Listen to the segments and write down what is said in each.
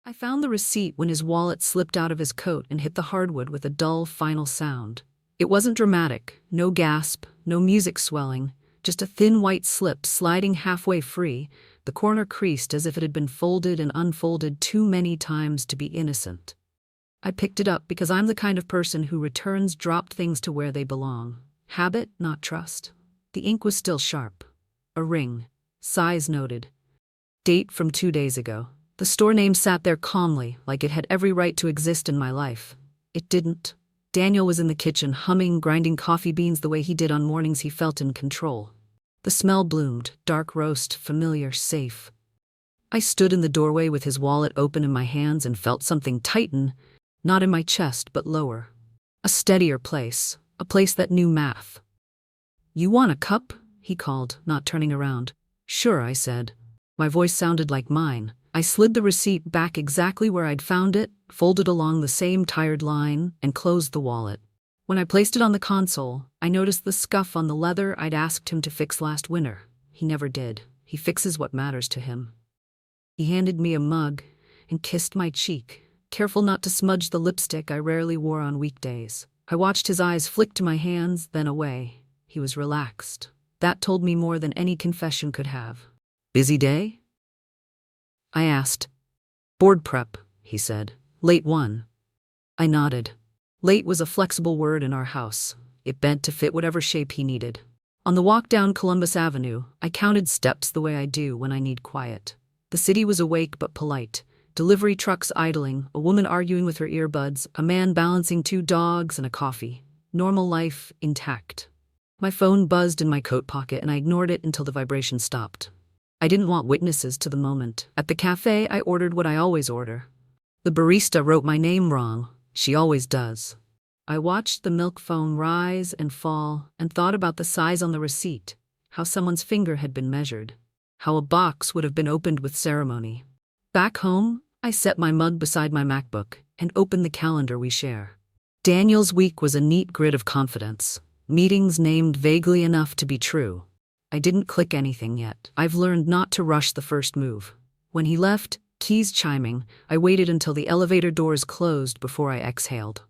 I found the receipt when his wallet slipped out of his coat and hit the hardwood with a dull, final sound. It wasn't dramatic, no gasp, no music swelling, just a thin white slip sliding halfway free, the corner creased as if it had been folded and unfolded too many times to be innocent. I picked it up because I'm the kind of person who returns dropped things to where they belong. Habit, not trust. The ink was still sharp. A ring. Size noted. Date from 2 days ago. The store name sat there calmly, like it had every right to exist in my life. It didn't. Daniel was in the kitchen, humming, grinding coffee beans the way he did on mornings he felt in control. The smell bloomed, dark roast, familiar, safe. I stood in the doorway with his wallet open in my hands and felt something tighten, not in my chest but lower. A steadier place, a place that knew math. "You want a cup?" he called, not turning around. "Sure," I said. My voice sounded like mine. I slid the receipt back exactly where I'd found it, folded along the same tired line, and closed the wallet. When I placed it on the console, I noticed the scuff on the leather I'd asked him to fix last winter. He never did. He fixes what matters to him. He handed me a mug and kissed my cheek, careful not to smudge the lipstick I rarely wore on weekdays. I watched his eyes flick to my hands, then away. He was relaxed. That told me more than any confession could have. "Busy day?" I asked. "Board prep," he said. "Late one." I nodded. Late was a flexible word in our house. It bent to fit whatever shape he needed. On the walk down Columbus Avenue, I counted steps the way I do when I need quiet. The city was awake but polite. Delivery trucks idling, a woman arguing with her earbuds, a man balancing 2 dogs and a coffee. Normal life intact. My phone buzzed in my coat pocket and I ignored it until the vibration stopped. I didn't want witnesses to the moment. At the cafe, I ordered what I always order. The barista wrote my name wrong. She always does. I watched the milk foam rise and fall and thought about the size on the receipt, how someone's finger had been measured, how a box would have been opened with ceremony. Back home, I set my mug beside my MacBook and opened the calendar we share. Daniel's week was a neat grid of confidence, meetings named vaguely enough to be true. I didn't click anything yet. I've learned not to rush the first move. When he left, keys chiming, I waited until the elevator doors closed before I exhaled.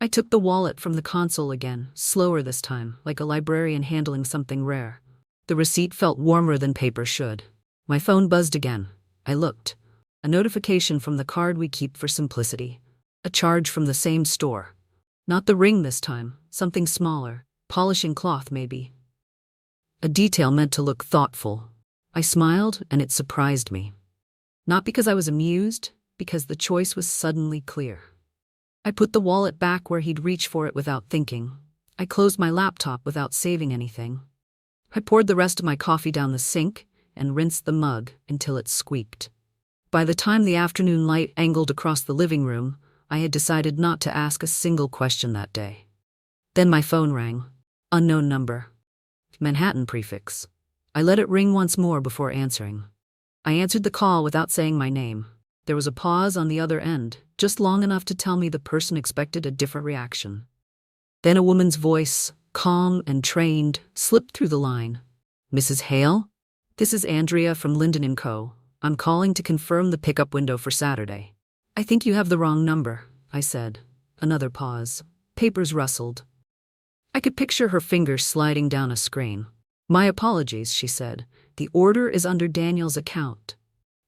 I took the wallet from the console again, slower this time, like a librarian handling something rare. The receipt felt warmer than paper should. My phone buzzed again. I looked. A notification from the card we keep for simplicity. A charge from the same store. Not the ring this time, something smaller, polishing cloth maybe. A detail meant to look thoughtful. I smiled, and it surprised me. Not because I was amused, because the choice was suddenly clear. I put the wallet back where he'd reach for it without thinking. I closed my laptop without saving anything. I poured the rest of my coffee down the sink and rinsed the mug until it squeaked. By the time the afternoon light angled across the living room, I had decided not to ask a single question that day. Then my phone rang. Unknown number. Manhattan prefix. I let it ring once more before answering. I answered the call without saying my name. There was a pause on the other end, just long enough to tell me the person expected a different reaction. Then a woman's voice, calm and trained, slipped through the line. "Mrs. Hale? This is Andrea from Linden & Co. I'm calling to confirm the pickup window for Saturday." "I think you have the wrong number," I said. Another pause. Papers rustled. I could picture her fingers sliding down a screen. "My apologies," she said. "The order is under Daniel's account."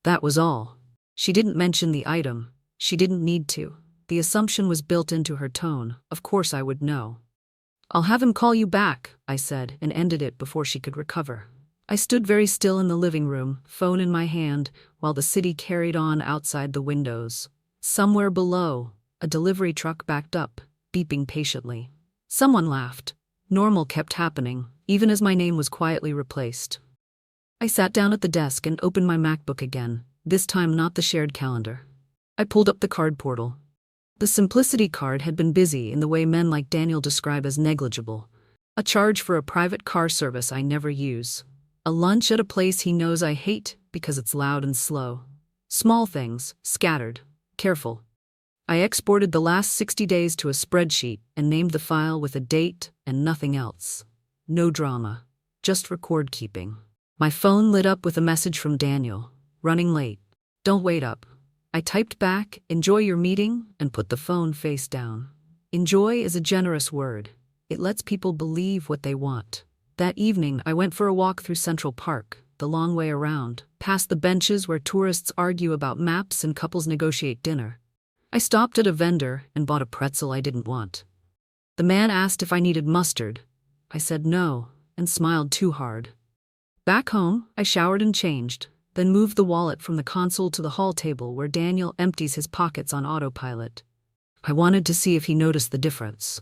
That was all. She didn't mention the item. She didn't need to. The assumption was built into her tone. Of course I would know. "I'll have him call you back," I said, and ended it before she could recover. I stood very still in the living room, phone in my hand, while the city carried on outside the windows. Somewhere below, a delivery truck backed up, beeping patiently. Someone laughed. Normal kept happening, even as my name was quietly replaced. I sat down at the desk and opened my MacBook again, this time not the shared calendar. I pulled up the card portal. The Simplicity card had been busy in the way men like Daniel describe as negligible. A charge for a private car service I never use. A lunch at a place he knows I hate because it's loud and slow. Small things, scattered, careful. I exported the last 60 days to a spreadsheet and named the file with a date and nothing else. No drama, just record keeping. My phone lit up with a message from Daniel. "Running late. Don't wait up." I typed back, "Enjoy your meeting," and put the phone face down. Enjoy is a generous word. It lets people believe what they want. That evening, I went for a walk through Central Park, the long way around, past the benches where tourists argue about maps and couples negotiate dinner. I stopped at a vendor and bought a pretzel I didn't want. The man asked if I needed mustard. I said no, and smiled too hard. Back home, I showered and changed, then moved the wallet from the console to the hall table where Daniel empties his pockets on autopilot. I wanted to see if he noticed the difference.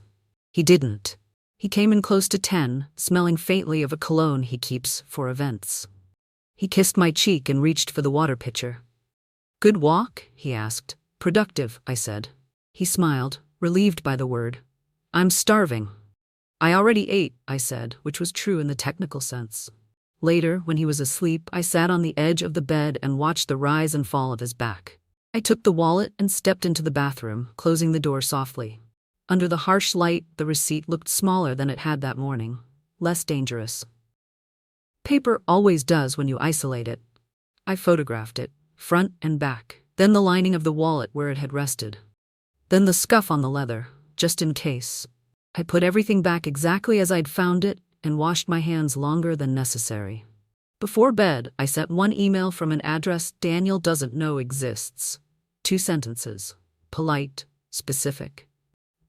He didn't. He came in close to 10, smelling faintly of a cologne he keeps for events. He kissed my cheek and reached for the water pitcher. "Good walk?" he asked. "Productive," I said. He smiled, relieved by the word. "I'm starving." "I already ate," I said, which was true in the technical sense. Later, when he was asleep, I sat on the edge of the bed and watched the rise and fall of his back. I took the wallet and stepped into the bathroom, closing the door softly. Under the harsh light, the receipt looked smaller than it had that morning, less dangerous. Paper always does when you isolate it. I photographed it, front and back, then the lining of the wallet where it had rested. Then the scuff on the leather, just in case. I put everything back exactly as I'd found it and washed my hands longer than necessary. Before bed, I sent one email from an address Daniel doesn't know exists. 2 sentences. Polite, specific.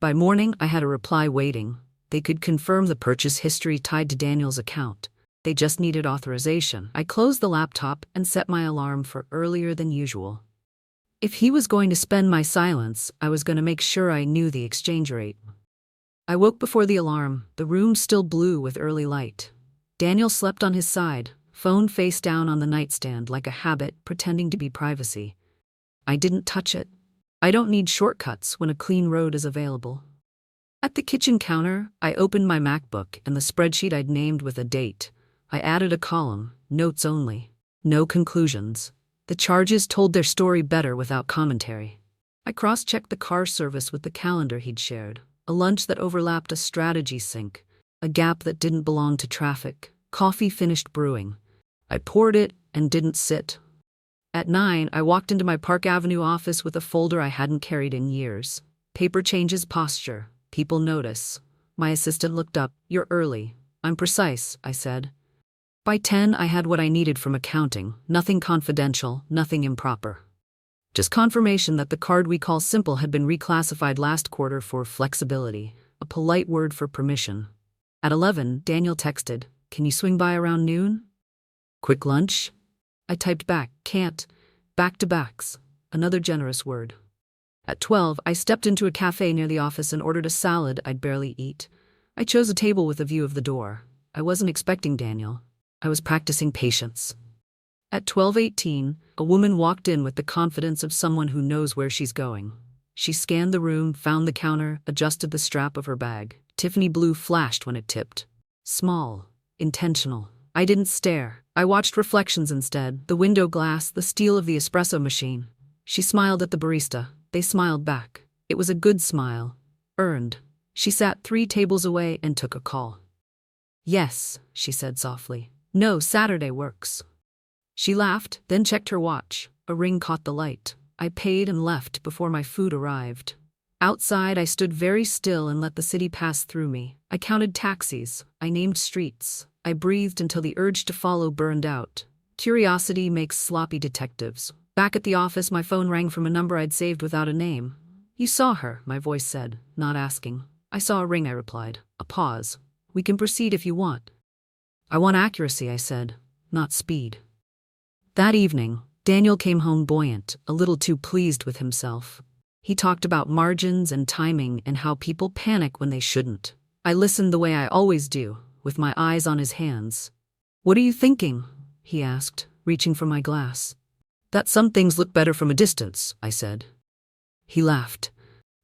By morning, I had a reply waiting. They could confirm the purchase history tied to Daniel's account. They just needed authorization. I closed the laptop and set my alarm for earlier than usual. If he was going to spend my silence, I was going to make sure I knew the exchange rate. I woke before the alarm, the room still blue with early light. Daniel slept on his side, phone face down on the nightstand like a habit, pretending to be privacy. I didn't touch it. I don't need shortcuts when a clean road is available. At the kitchen counter, I opened my MacBook and the spreadsheet I'd named with a date. I added a column, notes only. No conclusions. The charges told their story better without commentary. I cross-checked the car service with the calendar he'd shared. A lunch that overlapped a strategy sync. A gap that didn't belong to traffic. Coffee finished brewing. I poured it and didn't sit. At 9, I walked into my Park Avenue office with a folder I hadn't carried in years. Paper changes posture. People notice. My assistant looked up. "You're early." "I'm precise," I said. By 10, I had what I needed from accounting. Nothing confidential, nothing improper. Just confirmation that the card we call Simple had been reclassified last quarter for flexibility, a polite word for permission. At 11, Daniel texted, "Can you swing by around noon?" "Quick lunch?" I typed back, "Can't. Back-to-backs." Another generous word. At 12, I stepped into a cafe near the office and ordered a salad I'd barely eat. I chose a table with a view of the door. I wasn't expecting Daniel. I was practicing patience. At 12:18, a woman walked in with the confidence of someone who knows where she's going. She scanned the room, found the counter, adjusted the strap of her bag. Tiffany blue flashed when it tipped. Small. Intentional. I didn't stare. I watched reflections instead, the window glass, the steel of the espresso machine. She smiled at the barista. They smiled back. It was a good smile. Earned. She sat 3 tables away and took a call. "Yes," she said softly. "No, Saturday works." She laughed, then checked her watch. A ring caught the light. I paid and left before my food arrived. Outside, I stood very still and let the city pass through me. I counted taxis. I named streets. I breathed until the urge to follow burned out. Curiosity makes sloppy detectives. Back at the office, my phone rang from a number I'd saved without a name. "You saw her," my voice said, not asking. "I saw a ring," I replied. A pause. "We can proceed if you want." "I want accuracy," I said, "not speed." That evening, Daniel came home buoyant, a little too pleased with himself. He talked about margins and timing and how people panic when they shouldn't. I listened the way I always do, with my eyes on his hands. "What are you thinking?" he asked, reaching for my glass. "That some things look better from a distance," I said. He laughed.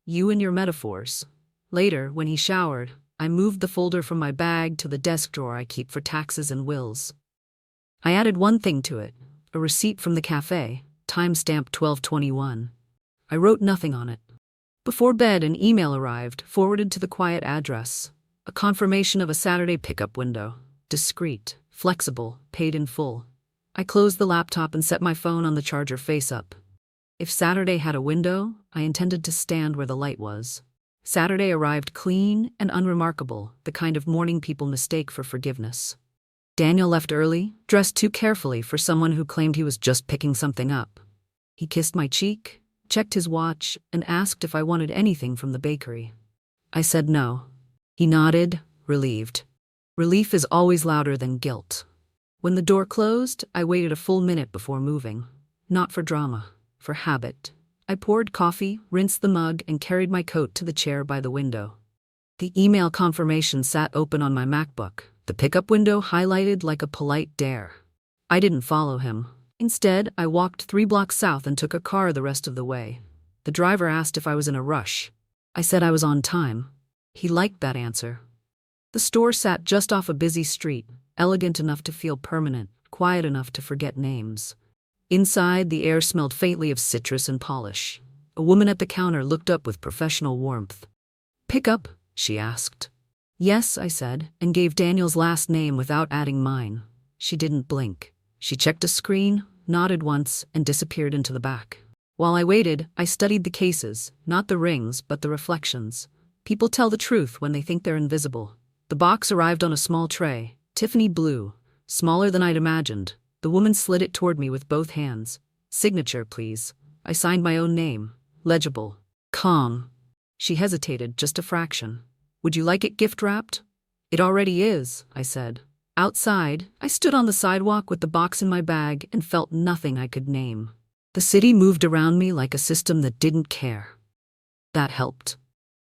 "You and your metaphors." Later, when he showered, I moved the folder from my bag to the desk drawer I keep for taxes and wills. I added one thing to it, a receipt from the cafe, timestamp 12/21. I wrote nothing on it. Before bed, an email arrived, forwarded to the quiet address. A confirmation of a Saturday pickup window. Discreet, flexible, paid in full. I closed the laptop and set my phone on the charger face up. If Saturday had a window, I intended to stand where the light was. Saturday arrived clean and unremarkable, the kind of morning people mistake for forgiveness. Daniel left early, dressed too carefully for someone who claimed he was just picking something up. He kissed my cheek, checked his watch, and asked if I wanted anything from the bakery. I said no. He nodded, relieved. Relief is always louder than guilt. When the door closed, I waited a full minute before moving. Not for drama, for habit. I poured coffee, rinsed the mug, and carried my coat to the chair by the window. The email confirmation sat open on my MacBook, the pickup window highlighted like a polite dare. I didn't follow him. Instead, I walked 3 blocks south and took a car the rest of the way. The driver asked if I was in a rush. I said I was on time. He liked that answer. The store sat just off a busy street, elegant enough to feel permanent, quiet enough to forget names. Inside, the air smelled faintly of citrus and polish. A woman at the counter looked up with professional warmth. "Pick up?" she asked. "Yes," I said, and gave Daniel's last name without adding mine. She didn't blink. She checked a screen, nodded once, and disappeared into the back. While I waited, I studied the cases, not the rings, but the reflections. People tell the truth when they think they're invisible. The box arrived on a small tray, Tiffany blue, smaller than I'd imagined. The woman slid it toward me with both hands. "Signature, please." I signed my own name. Legible. Calm. She hesitated just a fraction. "Would you like it gift-wrapped?" "It already is," I said. Outside, I stood on the sidewalk with the box in my bag and felt nothing I could name. The city moved around me like a system that didn't care. That helped.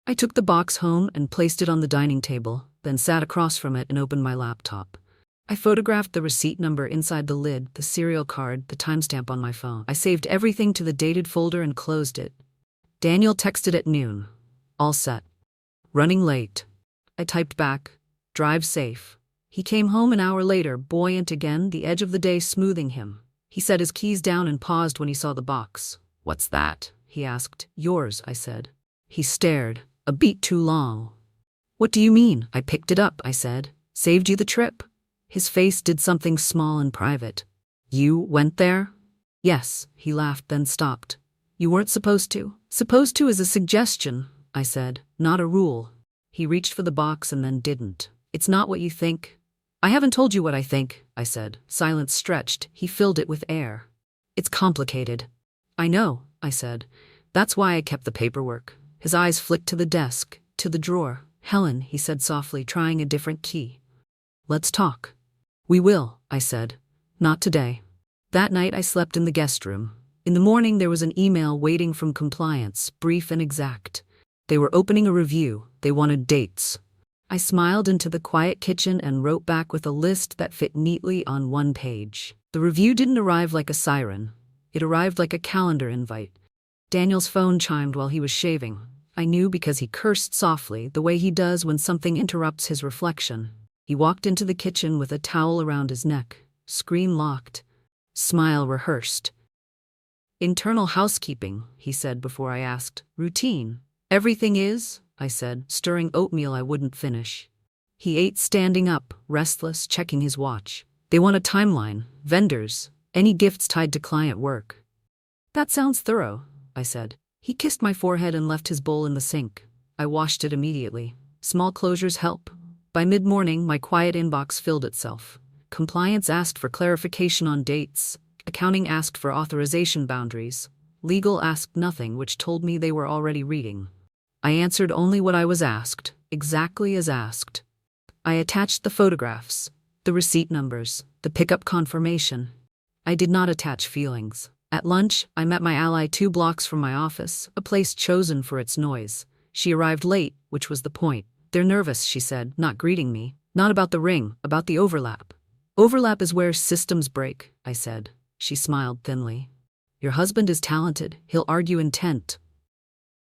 I took the box home and placed it on the dining table, then sat across from it and opened my laptop. I photographed the receipt number inside the lid, the serial card, the timestamp on my phone. I saved everything to the dated folder and closed it. Daniel texted at noon. "All set. Running late." I typed back, "Drive safe." He came home an hour later, buoyant again, the edge of the day smoothing him. He set his keys down and paused when he saw the box. "What's that?" he asked. "Yours," I said. He stared, a beat too long. "What do you mean?" I picked it up, I said. "Saved you the trip?" His face did something small and private. "You went there?" "Yes," he laughed, then stopped. "You weren't supposed to." "Supposed to is a suggestion," I said, "not a rule." He reached for the box and then didn't. "It's not what you think." "I haven't told you what I think," I said. Silence stretched. He filled it with air. "It's complicated." "I know," I said. "That's why I kept the paperwork." His eyes flicked to the desk, to the drawer. "Helen," he said softly, trying a different key. "Let's talk." "We will," I said. "Not today." That night I slept in the guest room. In the morning there was an email waiting from compliance, brief and exact. They were opening a review. They wanted dates. I smiled into the quiet kitchen and wrote back with a list that fit neatly on one page. The review didn't arrive like a siren. It arrived like a calendar invite. Daniel's phone chimed while he was shaving. I knew because he cursed softly, the way he does when something interrupts his reflection. He walked into the kitchen with a towel around his neck, screen locked, smile rehearsed. "Internal housekeeping," he said before I asked. "Routine." "Everything is," I said, stirring oatmeal I wouldn't finish. He ate standing up, restless, checking his watch. "They want a timeline, vendors, any gifts tied to client work." "That sounds thorough," I said. He kissed my forehead and left his bowl in the sink. I washed it immediately. Small closures help. By mid-morning, my quiet inbox filled itself. Compliance asked for clarification on dates. Accounting asked for authorization boundaries. Legal asked nothing, which told me they were already reading. I answered only what I was asked, exactly as asked. I attached the photographs, the receipt numbers, the pickup confirmation. I did not attach feelings. At lunch, I met my ally 2 blocks from my office, a place chosen for its noise. She arrived late, which was the point. "They're nervous," she said, not greeting me. "Not about the ring, about the overlap." "Overlap is where systems break," I said. She smiled thinly. "Your husband is talented. He'll argue intent."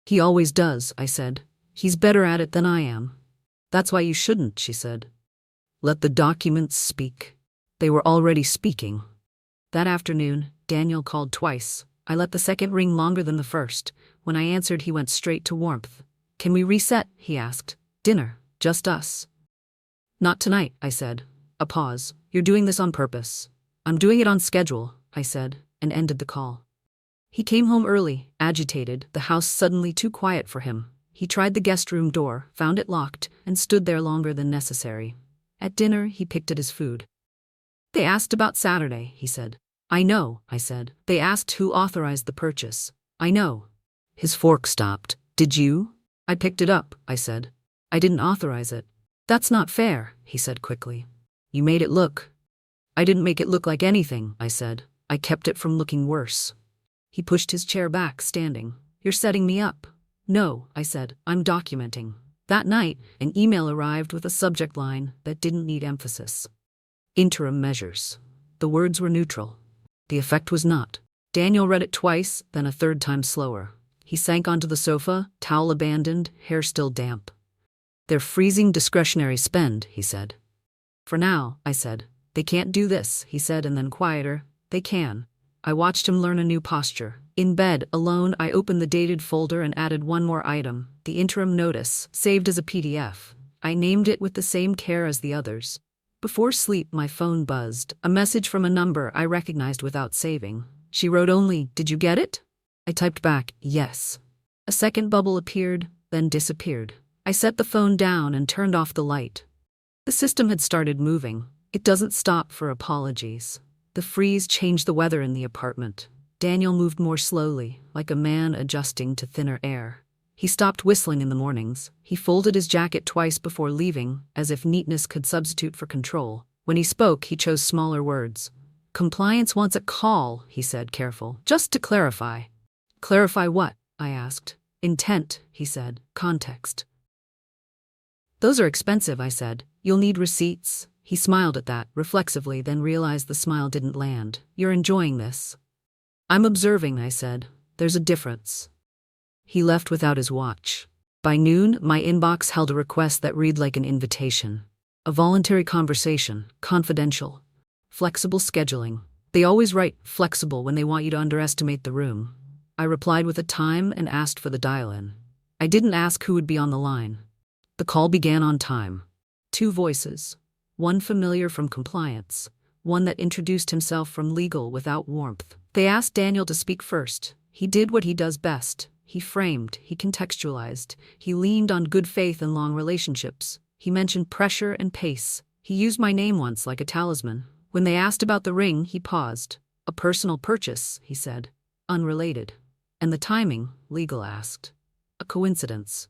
"He always does," I said. "He's better at it than I am." "That's why you shouldn't," she said. "Let the documents speak." They were already speaking. That afternoon, Daniel called twice. I let the second ring longer than the first. When I answered, he went straight to warmth. "Can we reset?" he asked. "Dinner. Just us." "Not tonight," I said. A pause. "You're doing this on purpose." "I'm doing it on schedule," I said, and ended the call. He came home early, agitated, the house suddenly too quiet for him. He tried the guest room door, found it locked, and stood there longer than necessary. At dinner, he picked at his food. They asked about Saturday, he said. I know, I said. They asked who authorized the purchase. I know. His fork stopped. Did you? I picked it up, I said. I didn't authorize it. That's not fair, he said quickly. You made it look. I didn't make it look like anything, I said. I kept it from looking worse. He pushed his chair back, standing. You're setting me up. No, I said. I'm documenting. That night, an email arrived with a subject line that didn't need emphasis. Interim measures. The words were neutral. The effect was not. Daniel read it twice, then a third time slower. He sank onto the sofa, towel abandoned, hair still damp. They're freezing discretionary spend, he said. For now, I said. They can't do this, he said, and then quieter. They can. I watched him learn a new posture. In bed, alone, I opened the dated folder and added one more item, the interim notice, saved as a PDF. I named it with the same care as the others. Before sleep, my phone buzzed, a message from a number I recognized without saving. She wrote only, "Did you get it?" I typed back, "Yes." A second bubble appeared, then disappeared. I set the phone down and turned off the light. The system had started moving. It doesn't stop for apologies. The freeze changed the weather in the apartment. Daniel moved more slowly, like a man adjusting to thinner air. He stopped whistling in the mornings. He folded his jacket twice before leaving, as if neatness could substitute for control. When he spoke, he chose smaller words. "Compliance wants a call," he said, careful. "Just to clarify." "Clarify what?" I asked. "Intent," he said. "Context." "Those are expensive," I said. "You'll need receipts." He smiled at that, reflexively, then realized the smile didn't land. "You're enjoying this." "I'm observing," I said. "There's a difference." He left without his watch. By noon, my inbox held a request that read like an invitation. A voluntary conversation, confidential. Flexible scheduling. They always write flexible when they want you to underestimate the room. I replied with a time and asked for the dial-in. I didn't ask who would be on the line. The call began on time. Two voices. One familiar from compliance. One that introduced himself from legal without warmth. They asked Daniel to speak first. He did what he does best. He framed, he contextualized, he leaned on good faith and long relationships. He mentioned pressure and pace. He used my name once like a talisman. When they asked about the ring, he paused. "A personal purchase," he said. "Unrelated." "And the timing?" legal asked. "A coincidence."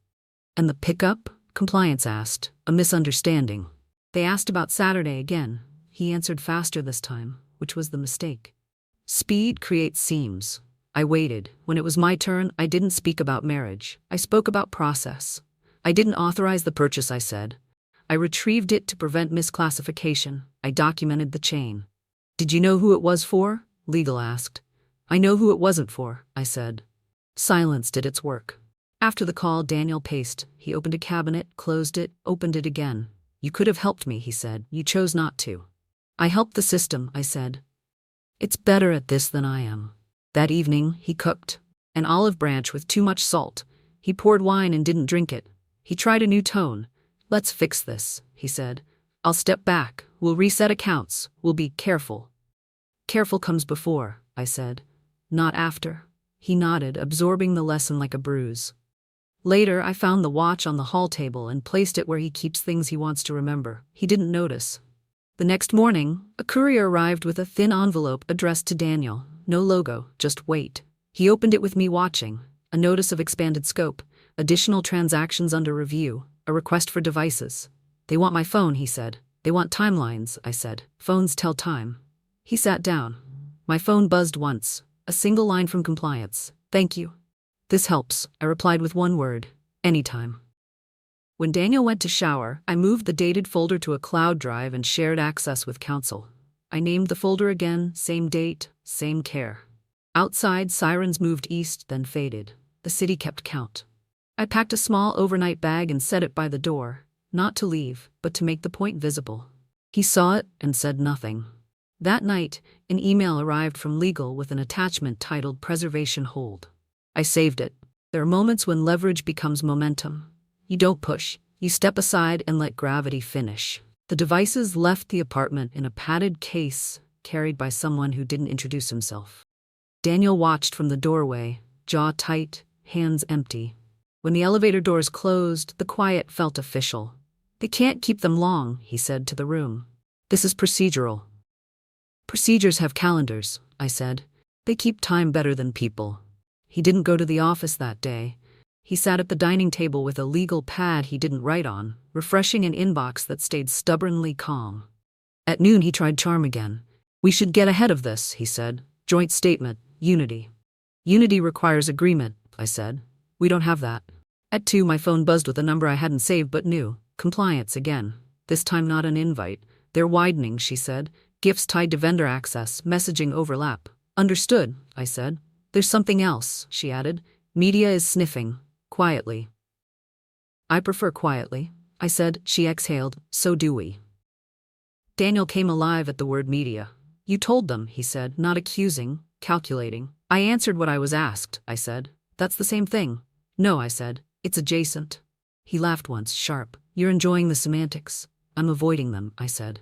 "And the pickup?" compliance asked. "A misunderstanding." They asked about Saturday again. He answered faster this time, which was the mistake. Speed creates seams. I waited. When it was my turn, I didn't speak about marriage. I spoke about process. I didn't authorize the purchase, I said. I retrieved it to prevent misclassification. I documented the chain. "Did you know who it was for?" legal asked. "I know who it wasn't for," I said. Silence did its work. After the call, Daniel paced. He opened a cabinet, closed it, opened it again. "You could have helped me," he said. "You chose not to." "I helped the system," I said. "It's better at this than I am." That evening, he cooked. An olive branch with too much salt. He poured wine and didn't drink it. He tried a new tone. "Let's fix this," he said. "I'll step back. We'll reset accounts. We'll be careful." "Careful comes before," I said. "Not after." He nodded, absorbing the lesson like a bruise. Later, I found the watch on the hall table and placed it where he keeps things he wants to remember. He didn't notice. The next morning, a courier arrived with a thin envelope addressed to Daniel. No logo, just wait. He opened it with me watching. A notice of expanded scope, additional transactions under review, a request for devices. "They want my phone," he said. "They want timelines," I said. "Phones tell time." He sat down. My phone buzzed once. A single line from compliance. "Thank you." "This helps," I replied with one word. "Anytime." When Daniel went to shower, I moved the dated folder to a cloud drive and shared access with counsel. I named the folder again, same date, same care. Outside, sirens moved east, then faded. The city kept count. I packed a small overnight bag and set it by the door, not to leave, but to make the point visible. He saw it and said nothing. That night, an email arrived from legal with an attachment titled Preservation Hold. I saved it. There are moments when leverage becomes momentum. You don't push. You step aside and let gravity finish. The devices left the apartment in a padded case carried by someone who didn't introduce himself. Daniel watched from the doorway, jaw tight, hands empty. When the elevator doors closed, the quiet felt official. "They can't keep them long," he said to the room. "This is procedural." "Procedures have calendars," I said. "They keep time better than people." He didn't go to the office that day. He sat at the dining table with a legal pad he didn't write on, refreshing an inbox that stayed stubbornly calm. At noon he tried charm again. "We should get ahead of this," he said. "Joint statement, unity." "Unity requires agreement," I said. "We don't have that." At 2 my phone buzzed with a number I hadn't saved but knew. Compliance again. This time not an invite. "They're widening," she said. "Gifts tied to vendor access, messaging overlap." "Understood," I said. "There's something else," she added. "Media is sniffing. Quietly." "I prefer quietly," I said. She exhaled. "So do we." Daniel came alive at the word media. "You told them," he said, not accusing, calculating. "I answered what I was asked," I said. "That's the same thing." "No," I said. "It's adjacent." He laughed once, sharp. "You're enjoying the semantics." "I'm avoiding them," I said.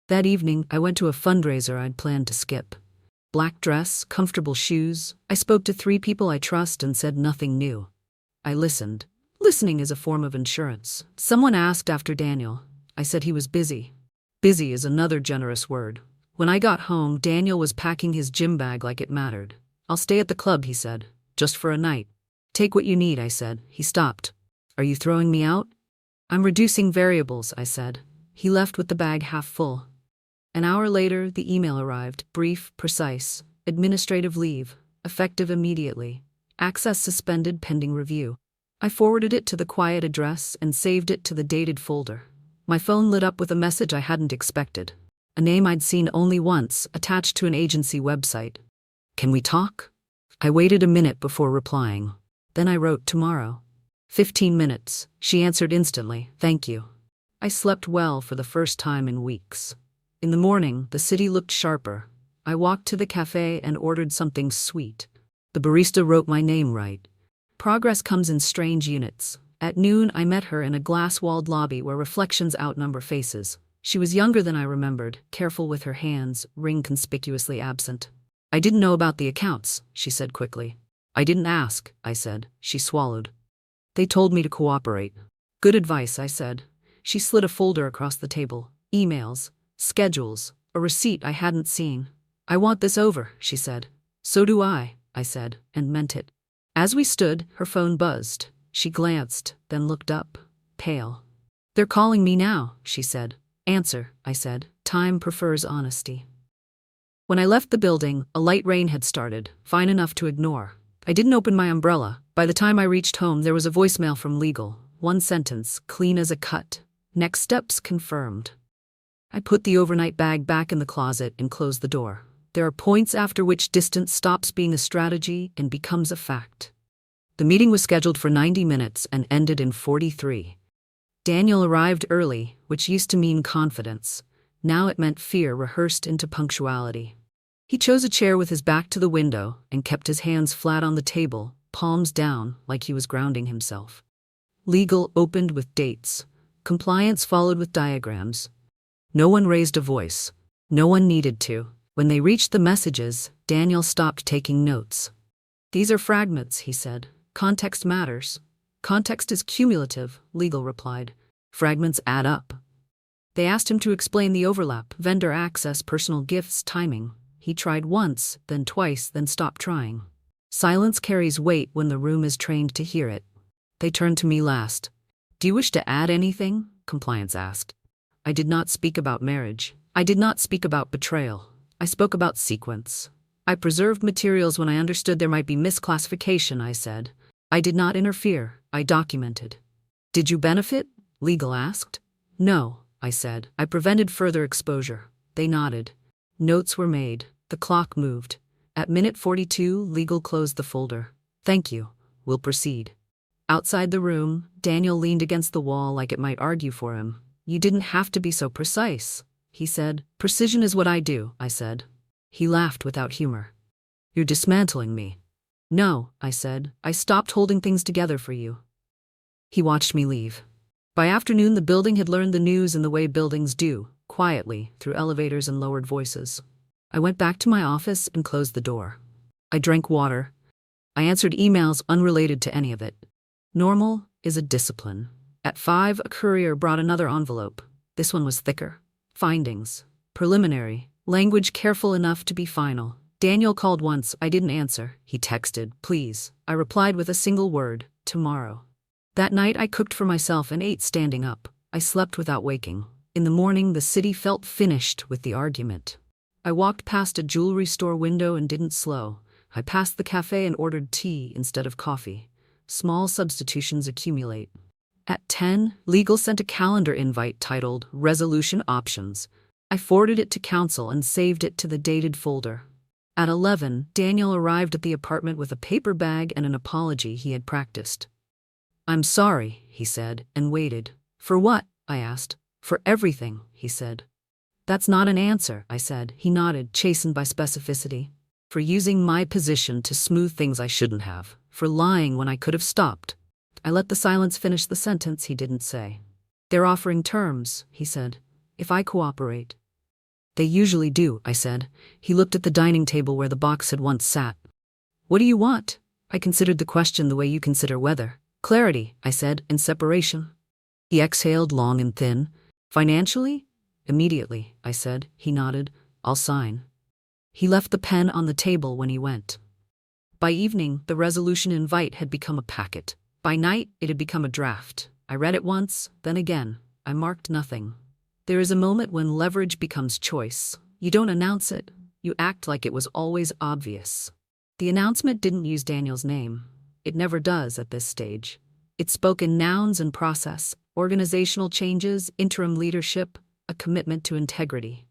That evening, I went to a fundraiser I'd planned to skip. Black dress, comfortable shoes. I spoke to 3 people I trust and said nothing new. I listened. Listening is a form of insurance. Someone asked after Daniel. I said he was busy. Busy is another generous word. When I got home, Daniel was packing his gym bag like it mattered. "I'll stay at the club," he said. "Just for a night." "Take what you need," I said. He stopped. "Are you throwing me out?" "I'm reducing variables," I said. He left with the bag half full. An hour later, the email arrived, brief, precise. "Administrative leave, effective immediately. Access suspended pending review." I forwarded it to the quiet address and saved it to the dated folder. My phone lit up with a message I hadn't expected. A name I'd seen only once, attached to an agency website. "Can we talk?" I waited a minute before replying. Then I wrote, "Tomorrow." 15 minutes. She answered instantly, "Thank you." I slept well for the first time in weeks. In the morning, the city looked sharper. I walked to the cafe and ordered something sweet. The barista wrote my name right. Progress comes in strange units. At noon, I met her in a glass-walled lobby where reflections outnumber faces. She was younger than I remembered, careful with her hands, ring conspicuously absent. "I didn't know about the accounts," she said quickly. "I didn't ask," I said. She swallowed. "They told me to cooperate." "Good advice," I said. She slid a folder across the table. Emails, schedules, a receipt I hadn't seen. "I want this over," she said. "So do I said, and meant it. As we stood, her phone buzzed. She glanced, then looked up, pale. "They're calling me now," she said. "Answer," I said. "Time prefers honesty." When I left the building, a light rain had started, fine enough to ignore. I didn't open my umbrella. By the time I reached home, there was a voicemail from legal. One sentence, clean as a cut. "Next steps confirmed." I put the overnight bag back in the closet and closed the door. There are points after which distance stops being a strategy and becomes a fact. The meeting was scheduled for 90 minutes and ended in 43. Daniel arrived early, which used to mean confidence. Now it meant fear rehearsed into punctuality. He chose a chair with his back to the window and kept his hands flat on the table, palms down, like he was grounding himself. Legal opened with dates. Compliance followed with diagrams. No one raised a voice. No one needed to. When they reached the messages, Daniel stopped taking notes. "These are fragments," he said. "Context matters." "Context is cumulative," legal replied. "Fragments add up." They asked him to explain the overlap, vendor access, personal gifts, timing. He tried once, then twice, then stopped trying. Silence carries weight when the room is trained to hear it. They turned to me last. "Do you wish to add anything?" Compliance asked. I did not speak about marriage. I did not speak about betrayal. I spoke about sequence. I preserved materials when I understood there might be misclassification, I said. I did not interfere. I documented. "Did you benefit?" legal asked. "No," I said. "I prevented further exposure." They nodded. Notes were made. The clock moved. At minute 42, legal closed the folder. "Thank you. We'll proceed." Outside the room, Daniel leaned against the wall like it might argue for him. "You didn't have to be so precise," he said. "Precision is what I do," I said. He laughed without humor. "You're dismantling me." "No," I said. "I stopped holding things together for you." He watched me leave. By afternoon, the building had learned the news in the way buildings do, quietly, through elevators and lowered voices. I went back to my office and closed the door. I drank water. I answered emails unrelated to any of it. Normal is a discipline. At 5, a courier brought another envelope. This one was thicker. Findings. Preliminary. Language careful enough to be final. Daniel called once. I didn't answer. He texted, please. I replied with a single word, tomorrow. That night I cooked for myself and ate standing up. I slept without waking. In the morning the city felt finished with the argument. I walked past a jewelry store window and didn't slow. I passed the cafe and ordered tea instead of coffee. Small substitutions accumulate. At 10, legal sent a calendar invite titled Resolution Options. I forwarded it to counsel and saved it to the dated folder. At 11, Daniel arrived at the apartment with a paper bag and an apology he had practiced. I'm sorry, he said, and waited. For what? I asked. For everything, he said. That's not an answer, I said. He nodded, chastened by specificity. For using my position to smooth things I shouldn't have. For lying when I could have stopped. I let the silence finish the sentence he didn't say. They're offering terms, he said. If I cooperate. They usually do, I said. He looked at the dining table where the box had once sat. What do you want? I considered the question the way you consider weather. Clarity, I said, and separation. He exhaled long and thin. Financially? Immediately, I said. He nodded. I'll sign. He left the pen on the table when he went. By evening, the resolution invite had become a packet. By night, it had become a draft. I read it once, then again. I marked nothing. There is a moment when leverage becomes choice. You don't announce it. You act like it was always obvious. The announcement didn't use Daniel's name. It never does at this stage. It spoke in nouns and process, organizational changes, interim leadership, a commitment to integrity.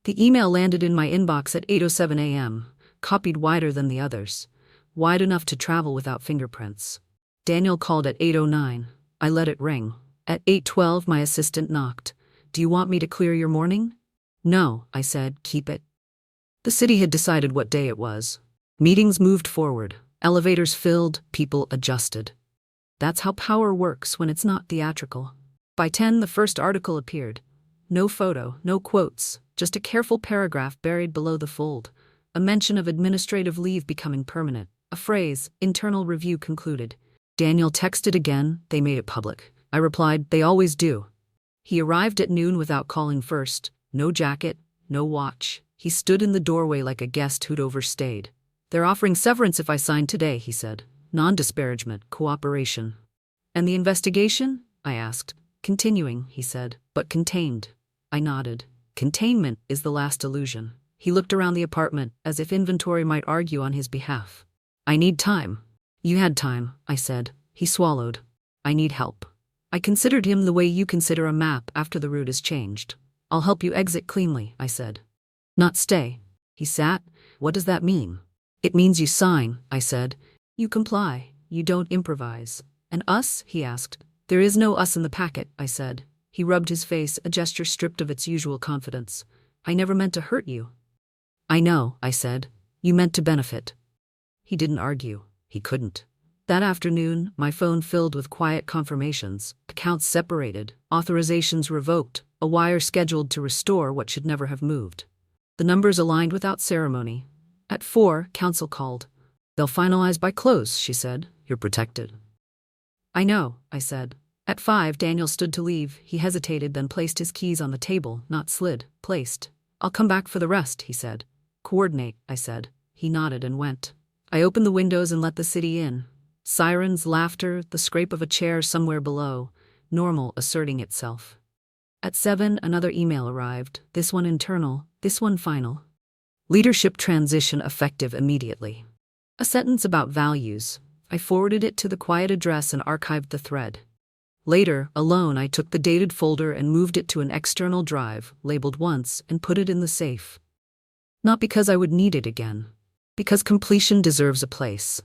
The email landed in my inbox at 8:07 a.m., copied wider than the others, wide enough to travel without fingerprints. Daniel called at 8:09. I let it ring. At 8:12, my assistant knocked. Do you want me to clear your morning? No, I said, keep it. The city had decided what day it was. Meetings moved forward. Elevators filled, people adjusted. That's how power works when it's not theatrical. By 10, the first article appeared. No photo, no quotes, just a careful paragraph buried below the fold. A mention of administrative leave becoming permanent. A phrase, internal review concluded. Daniel texted again, they made it public. I replied, they always do. He arrived at noon without calling first. No jacket, no watch. He stood in the doorway like a guest who'd overstayed. They're offering severance if I sign today, he said. Non-disparagement, cooperation. And the investigation? I asked. Continuing, he said, but contained. I nodded. Containment is the last illusion. He looked around the apartment, as if inventory might argue on his behalf. I need time. You had time, I said. He swallowed. I need help. I considered him the way you consider a map after the route is changed. I'll help you exit cleanly, I said. Not stay. He sat. What does that mean? It means you sign, I said. You comply. You don't improvise. And us? He asked. There is no us in the packet, I said. He rubbed his face, a gesture stripped of its usual confidence. I never meant to hurt you. I know, I said. You meant to benefit. He didn't argue. He couldn't. That afternoon, my phone filled with quiet confirmations, accounts separated, authorizations revoked, a wire scheduled to restore what should never have moved. The numbers aligned without ceremony. At 4, counsel called. They'll finalize by close, she said. You're protected. I know, I said. At 5, Daniel stood to leave. He hesitated, then placed his keys on the table, not slid, placed. I'll come back for the rest, he said. Coordinate, I said. He nodded and went. I opened the windows and let the city in. Sirens, laughter, the scrape of a chair somewhere below, normal asserting itself. At 7, another email arrived, this one internal, this one final. Leadership transition effective immediately. A sentence about values. I forwarded it to the quiet address and archived the thread. Later, alone, I took the dated folder and moved it to an external drive, labeled once, and put it in the safe. Not because I would need it again. Because completion deserves a place.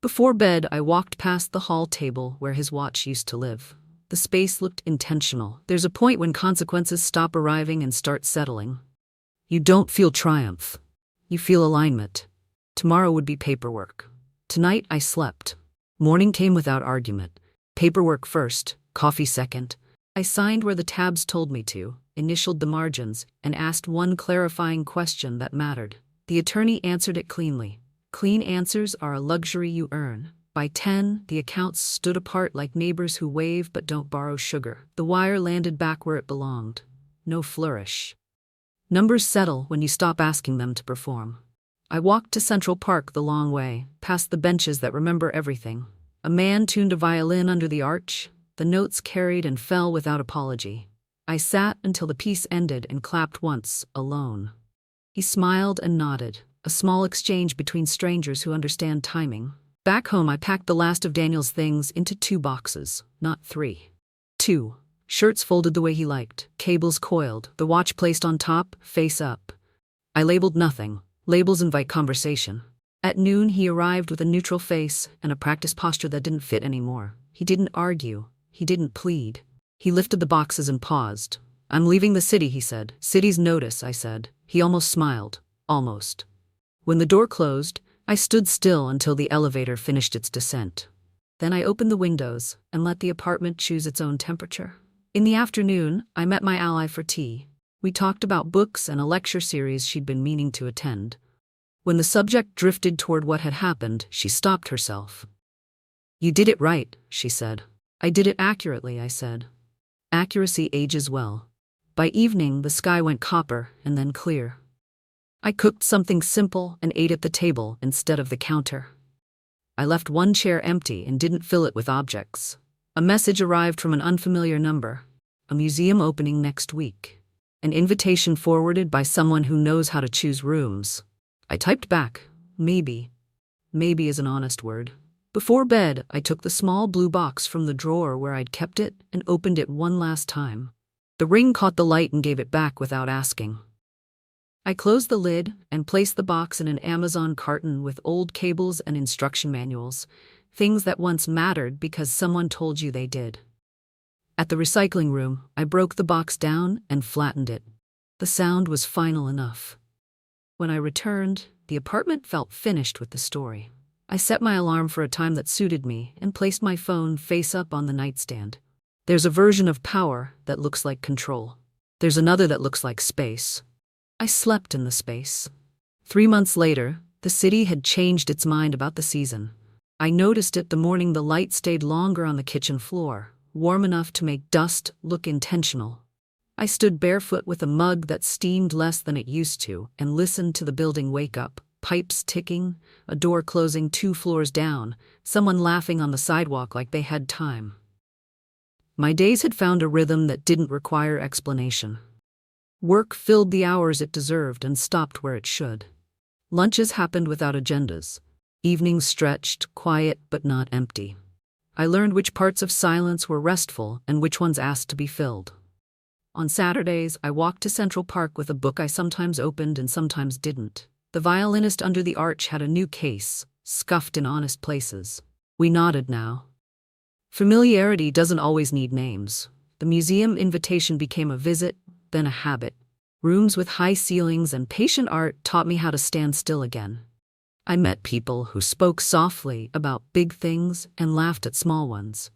Before bed, I walked past the hall table where his watch used to live. The space looked intentional. There's a point when consequences stop arriving and start settling. You don't feel triumph. You feel alignment. Tomorrow would be paperwork. Tonight, I slept. Morning came without argument. Paperwork first, coffee second. I signed where the tabs told me to, initialed the margins, and asked one clarifying question that mattered. The attorney answered it cleanly. Clean answers are a luxury you earn. By 10, the accounts stood apart like neighbors who wave but don't borrow sugar. The wire landed back where it belonged. No flourish. Numbers settle when you stop asking them to perform. I walked to Central Park the long way, past the benches that remember everything. A man tuned a violin under the arch. The notes carried and fell without apology. I sat until the piece ended and clapped once, alone. He smiled and nodded, a small exchange between strangers who understand timing. Back home, I packed the last of Daniel's things into 2 boxes, not 3. 2. Shirts folded the way he liked, cables coiled, the watch placed on top, face up. I labeled nothing. Labels invite conversation. At noon, he arrived with a neutral face and a practice posture that didn't fit anymore. He didn't argue. He didn't plead. He lifted the boxes and paused. "I'm leaving the city," he said. "Cities notice," I said. He almost smiled. Almost. When the door closed, I stood still until the elevator finished its descent. Then I opened the windows and let the apartment choose its own temperature. In the afternoon, I met my ally for tea. We talked about books and a lecture series she'd been meaning to attend. When the subject drifted toward what had happened, she stopped herself. "You did it right," she said. "I did it accurately," I said. Accuracy ages well. By evening, the sky went copper and then clear. I cooked something simple and ate at the table instead of the counter. I left one chair empty and didn't fill it with objects. A message arrived from an unfamiliar number. A museum opening next week. An invitation forwarded by someone who knows how to choose rooms. I typed back, maybe. Maybe is an honest word. Before bed, I took the small blue box from the drawer where I'd kept it and opened it one last time. The ring caught the light and gave it back without asking. I closed the lid and placed the box in an Amazon carton with old cables and instruction manuals, things that once mattered because someone told you they did. At the recycling room, I broke the box down and flattened it. The sound was final enough. When I returned, the apartment felt finished with the story. I set my alarm for a time that suited me and placed my phone face up on the nightstand. There's a version of power that looks like control. There's another that looks like space. I slept in the space. 3 months later, the city had changed its mind about the season. I noticed it the morning the light stayed longer on the kitchen floor, warm enough to make dust look intentional. I stood barefoot with a mug that steamed less than it used to and listened to the building wake up, pipes ticking, a door closing 2 floors down, someone laughing on the sidewalk like they had time. My days had found a rhythm that didn't require explanation. Work filled the hours it deserved and stopped where it should. Lunches happened without agendas. Evenings stretched, quiet but not empty. I learned which parts of silence were restful and which ones asked to be filled. On Saturdays, I walked to Central Park with a book I sometimes opened and sometimes didn't. The violinist under the arch had a new case, scuffed in honest places. We nodded now. Familiarity doesn't always need names. The museum invitation became a visit, then a habit. Rooms with high ceilings and patient art taught me how to stand still again. I met people who spoke softly about big things and laughed at small ones.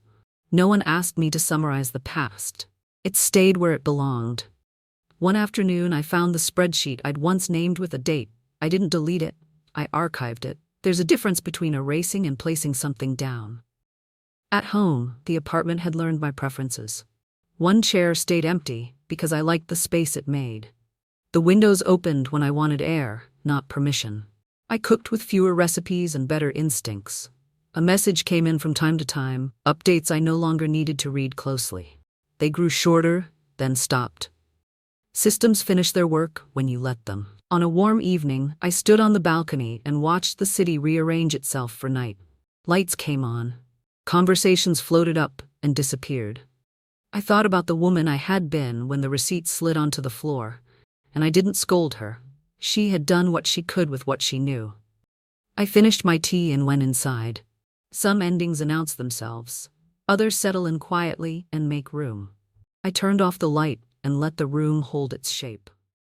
No one asked me to summarize the past. It stayed where it belonged. One afternoon, I found the spreadsheet I'd once named with a date. I didn't delete it. I archived it. There's a difference between erasing and placing something down. At home, the apartment had learned my preferences. One chair stayed empty because I liked the space it made. The windows opened when I wanted air, not permission. I cooked with fewer recipes and better instincts. A message came in from time to time, updates I no longer needed to read closely. They grew shorter, then stopped. Systems finish their work when you let them. On a warm evening, I stood on the balcony and watched the city rearrange itself for night. Lights came on. Conversations floated up and disappeared. I thought about the woman I had been when the receipt slid onto the floor, and I didn't scold her. She had done what she could with what she knew. I finished my tea and went inside. Some endings announce themselves. Others settle in quietly and make room. I turned off the light and let the room hold its shape.